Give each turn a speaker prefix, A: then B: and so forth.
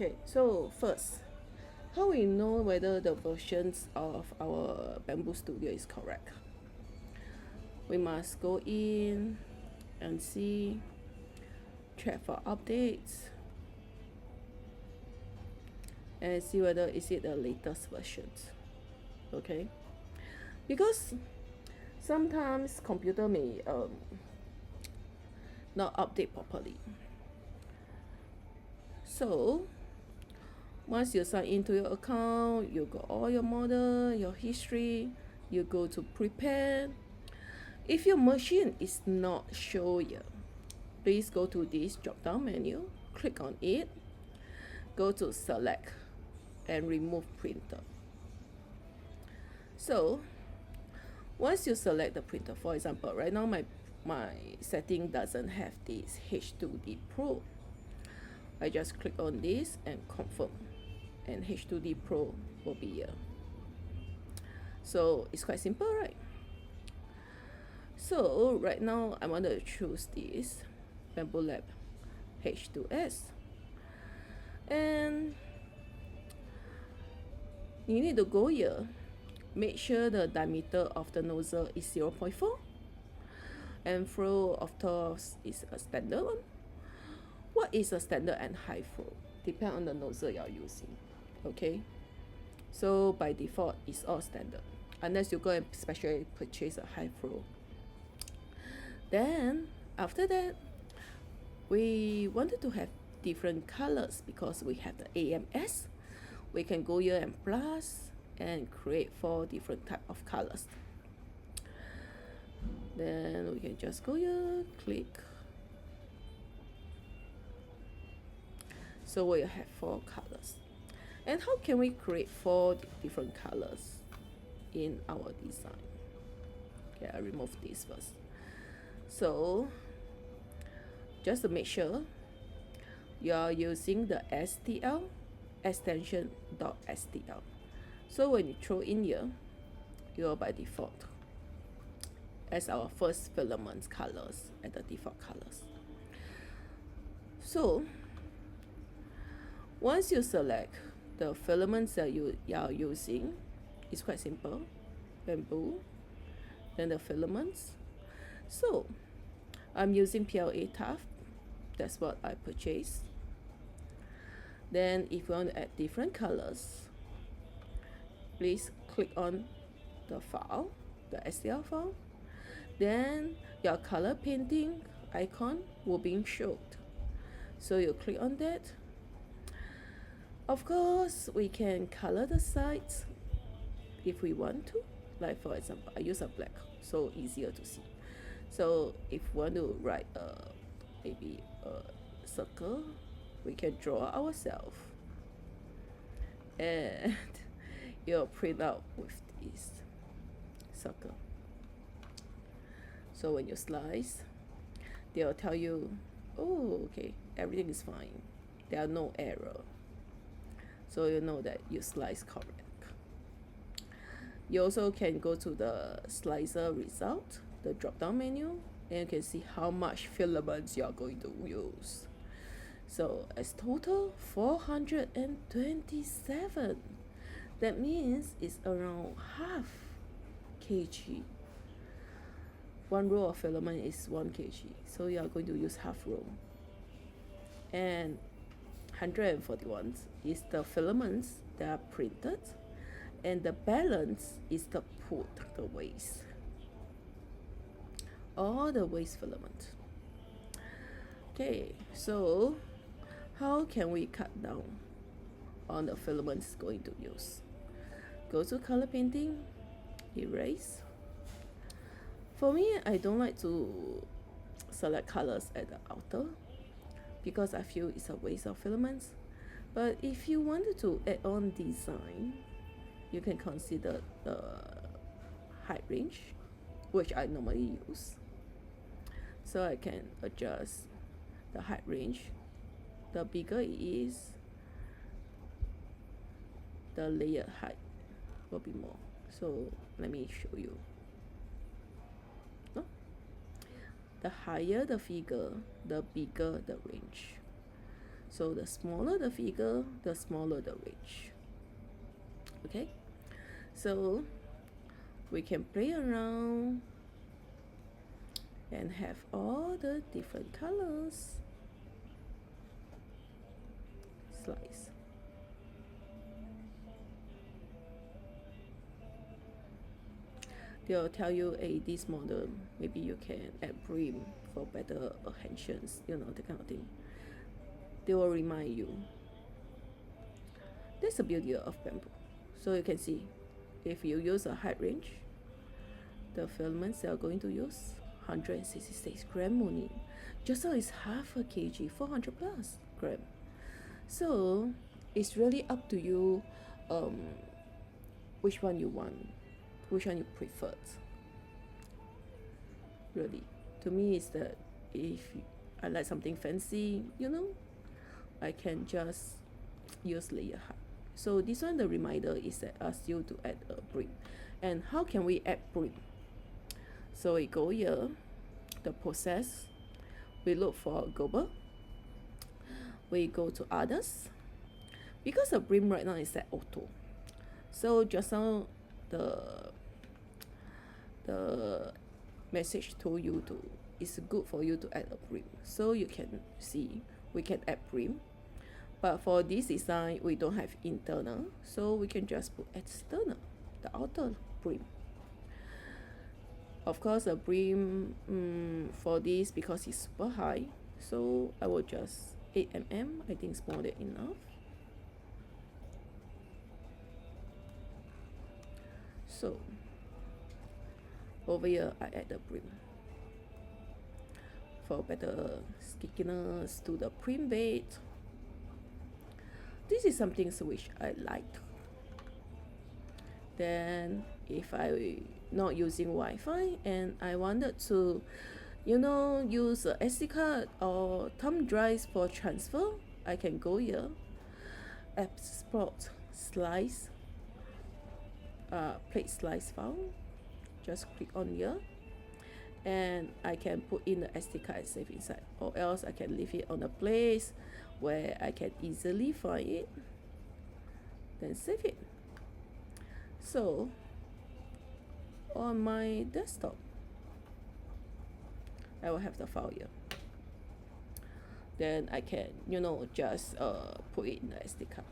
A: Okay, so first, how we know whether the versions of our Bambu Studio is correct? We must go in and see, check for updates, and see whether is it the latest versions. Okay, because sometimes computer may not update properly. So once you sign into your account, you got all your model, your history, you go to prepare. If your machine is not shown here, please go to this drop down menu, click on it, go to select and remove printer. So once you select the printer, for example, right now my setting doesn't have this H2D Pro. I just click on this and confirm, and H2D Pro will be here. So it's quite simple, right? So right now I want to choose this Bambu Lab H2S, and you need to go here, make sure the diameter of the nozzle is 0.4 and flow of course is a standard one. What is a standard and high flow? Depend on the nozzle you're using. Okay, so by default it's all standard unless you go and specially purchase a high flow. Then after that, we wanted to have different colors because we have the AMS. We can go here and plus and create 4 different type of colors. Then we can just go here, click. So we have 4 colors. And how can we create 4 different colors in our design? Okay, I remove this first. So just to make sure you are using the STL extension.stl. So when you throw in here, you are by default as our first filament colors at the default colors. So once you select the filaments that you are using, it's quite simple. Bamboo, then the filaments. So I'm using PLA tuft. That's what I purchased. Then if you want to add different colors, please click on the file, the STL file. Then your color painting icon will be showed. So you click on that. Of course, we can color the sides if we want to. Like for example, I use a black, so easier to see. So if we want to write maybe a circle, we can draw ourselves, and you'll print out with this circle. So when you slice, they'll tell you, oh, okay, everything is fine. There are no error. So you know that you slice correct. You also can go to the slicer result, the drop down menu, and you can see how much filaments you are going to use. So as total 427. That means it's around half kg. One row of filament is 1 kg, so you are going to use half row. And 141 is the filaments that are printed, and the balance is the waste. All the waste filament. Okay, so how can we cut down on the filaments going to use? Go to color painting, erase. For me, I don't like to select colors at the outer because I feel it's a waste of filaments. But if you wanted to add on design, you can consider the height range, which I normally use. So I can adjust the height range. The bigger it is, the layer height will be more. So let me show you. No? The higher the figure, the bigger the range. So the smaller the figure, the smaller the range. Okay, so we can play around and have all the different colors. Slice. They'll tell you, hey, this model, maybe you can add brim for better adhesions, you know, that kind of thing. They will remind you. That's the beauty of bamboo. So you can see, if you use a height range, the filaments they are going to use 166 gram only. Just now is half a kg, 400 plus gram. So it's really up to you, which one you want, which one you prefer. Really, to me is that if I like something fancy, you know, I can just use layer height. So this one, the reminder is that ask you to add a brim. And how can we add brim? So we go here, the process, we look for global, we go to others, because the brim right now is set auto. So just now the message told you to, it's good for you to add a brim. So you can see we can add brim, but for this design we don't have internal, so we can just put external, the outer brim. Of course the brim for this, because it's super high, so I will just 8 mm, I think it's more than enough. So over here I add the brim for better stickiness to the print bed. This is something which I like. Then if I not using Wi-Fi and I wanted to, you know, use a SD card or thumb drives for transfer, I can go here, export slice, plate slice file, just click on here, and I can put in the SD card and save inside, or else I can leave it on a place where I can easily find it, then save it. So on my desktop I will have the file here, then I can, you know, just put it in the SD card.